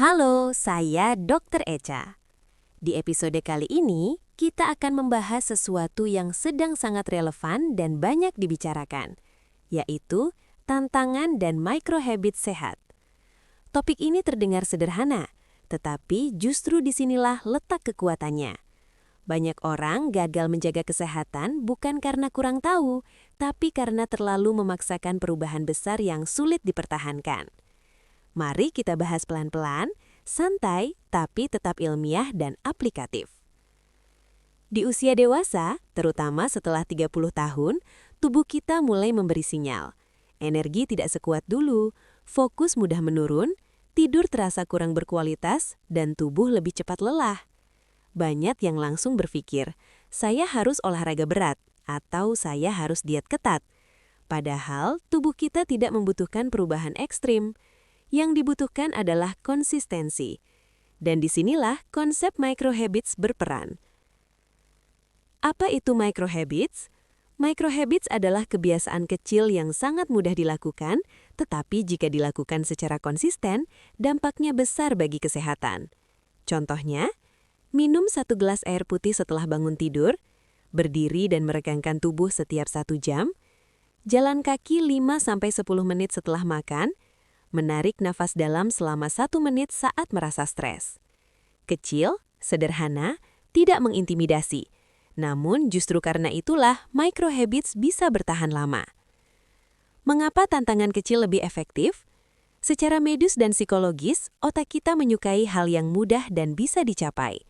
Halo, saya Dr. Echa. Di episode kali ini, kita akan membahas sesuatu yang sedang sangat relevan dan banyak dibicarakan, yaitu tantangan dan microhabit sehat. Topik ini terdengar sederhana, tetapi justru disinilah letak kekuatannya. Banyak orang gagal menjaga kesehatan bukan karena kurang tahu, tapi karena terlalu memaksakan perubahan besar yang sulit dipertahankan. Mari kita bahas pelan-pelan, santai, tapi tetap ilmiah dan aplikatif. Di usia dewasa, terutama setelah 30 tahun, tubuh kita mulai memberi sinyal. Energi tidak sekuat dulu, fokus mudah menurun, tidur terasa kurang berkualitas, dan tubuh lebih cepat lelah. Banyak yang langsung berpikir, saya harus olahraga berat, atau saya harus diet ketat. Padahal, tubuh kita tidak membutuhkan perubahan ekstrim. Yang dibutuhkan adalah konsistensi. Dan disinilah konsep microhabits berperan. Apa itu microhabits? Microhabits adalah kebiasaan kecil yang sangat mudah dilakukan, tetapi jika dilakukan secara konsisten, dampaknya besar bagi kesehatan. Contohnya, minum 1 gelas air putih setelah bangun tidur, berdiri dan meregangkan tubuh setiap 1 jam, jalan kaki 5-10 menit setelah makan, menarik nafas dalam selama 1 menit saat merasa stres. Kecil, sederhana, tidak mengintimidasi. Namun justru karena itulah microhabits bisa bertahan lama. Mengapa tantangan kecil lebih efektif? Secara medis dan psikologis, otak kita menyukai hal yang mudah dan bisa dicapai.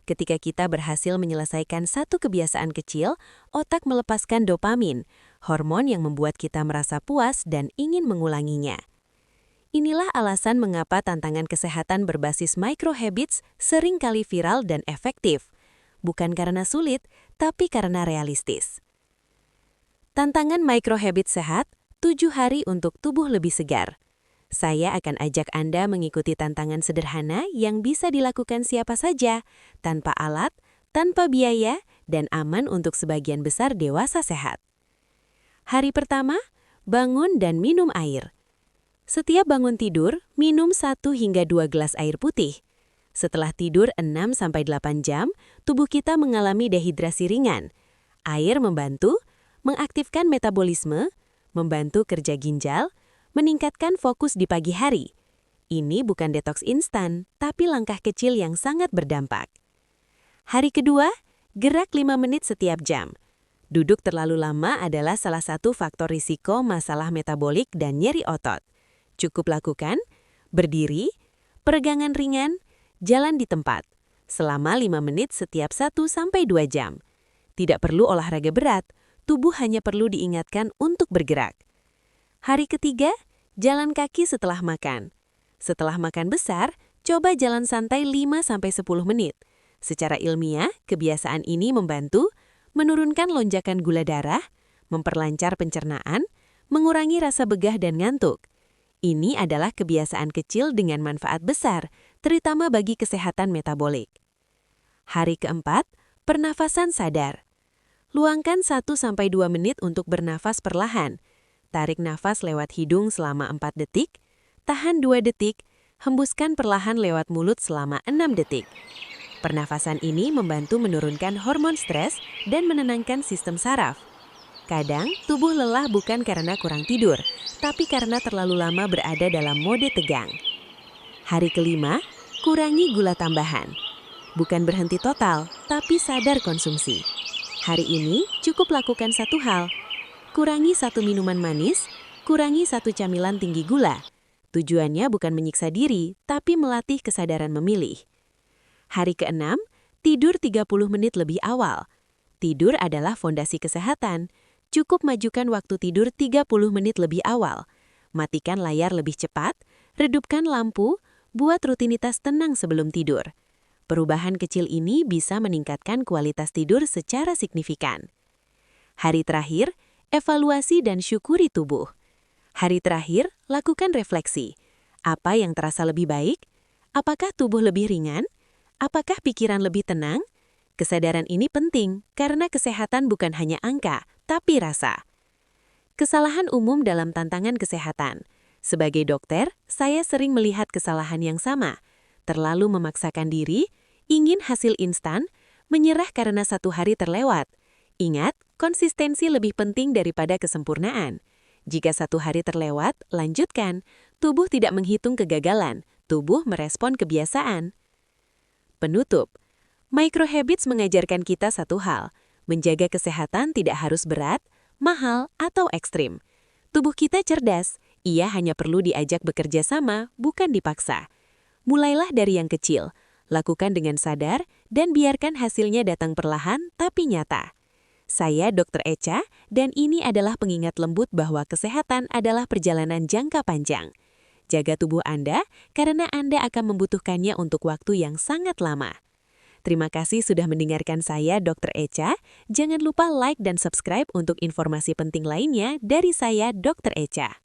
Ketika kita berhasil menyelesaikan satu kebiasaan kecil, otak melepaskan dopamin, hormon yang membuat kita merasa puas dan ingin mengulanginya. Inilah alasan mengapa tantangan kesehatan berbasis microhabits sering kali viral dan efektif. Bukan karena sulit, tapi karena realistis. Tantangan microhabits sehat, 7 hari untuk tubuh lebih segar. Saya akan ajak Anda mengikuti tantangan sederhana yang bisa dilakukan siapa saja, tanpa alat, tanpa biaya, dan aman untuk sebagian besar dewasa sehat. Hari pertama, bangun dan minum air. Setiap bangun tidur, minum 1 hingga 2 gelas air putih. Setelah tidur 6-8 jam, tubuh kita mengalami dehidrasi ringan. Air membantu mengaktifkan metabolisme, membantu kerja ginjal, meningkatkan fokus di pagi hari. Ini bukan detoks instan, tapi langkah kecil yang sangat berdampak. Hari kedua, gerak 5 menit setiap jam. Duduk terlalu lama adalah salah satu faktor risiko masalah metabolik dan nyeri otot. Cukup lakukan, berdiri, peregangan ringan, jalan di tempat, selama 5 menit setiap 1-2 jam. Tidak perlu olahraga berat, tubuh hanya perlu diingatkan untuk bergerak. Hari ketiga, jalan kaki setelah makan. Setelah makan besar, coba jalan santai 5-10 menit. Secara ilmiah, kebiasaan ini membantu menurunkan lonjakan gula darah, memperlancar pencernaan, mengurangi rasa begah dan ngantuk. Ini adalah kebiasaan kecil dengan manfaat besar, terutama bagi kesehatan metabolik. Hari keempat, pernafasan sadar. Luangkan 1-2 menit untuk bernafas perlahan. Tarik nafas lewat hidung selama 4 detik, tahan 2 detik, hembuskan perlahan lewat mulut selama 6 detik. Pernafasan ini membantu menurunkan hormon stres dan menenangkan sistem saraf. Kadang, tubuh lelah bukan karena kurang tidur, tapi karena terlalu lama berada dalam mode tegang. Hari kelima, kurangi gula tambahan. Bukan berhenti total, tapi sadar konsumsi. Hari ini, cukup lakukan satu hal. Kurangi 1 minuman manis, kurangi 1 camilan tinggi gula. Tujuannya bukan menyiksa diri, tapi melatih kesadaran memilih. Hari keenam, tidur 30 menit lebih awal. Tidur adalah fondasi kesehatan. Cukup majukan waktu tidur 30 menit lebih awal. Matikan layar lebih cepat, redupkan lampu, buat rutinitas tenang sebelum tidur. Perubahan kecil ini bisa meningkatkan kualitas tidur secara signifikan. Hari terakhir, evaluasi dan syukuri tubuh. Hari terakhir, lakukan refleksi. Apa yang terasa lebih baik? Apakah tubuh lebih ringan? Apakah pikiran lebih tenang? Kesadaran ini penting karena kesehatan bukan hanya angka, tapi rasa. Kesalahan umum dalam tantangan kesehatan. Sebagai dokter, saya sering melihat kesalahan yang sama. terlalu memaksakan diri, ingin hasil instan, menyerah karena 1 hari terlewat. Ingat, konsistensi lebih penting daripada kesempurnaan. Jika 1 hari terlewat, lanjutkan. Tubuh tidak menghitung kegagalan, tubuh merespon kebiasaan. Penutup, microhabits mengajarkan kita satu hal, menjaga kesehatan tidak harus berat, mahal, atau ekstrim. Tubuh kita cerdas, ia hanya perlu diajak bekerja sama, bukan dipaksa. Mulailah dari yang kecil, lakukan dengan sadar, dan biarkan hasilnya datang perlahan tapi nyata. Saya Dr. Echa, dan ini adalah pengingat lembut bahwa kesehatan adalah perjalanan jangka panjang. Jaga tubuh Anda, karena Anda akan membutuhkannya untuk waktu yang sangat lama. Terima kasih sudah mendengarkan saya, Dr. Echa. Jangan lupa like dan subscribe untuk informasi penting lainnya dari saya, Dr. Echa.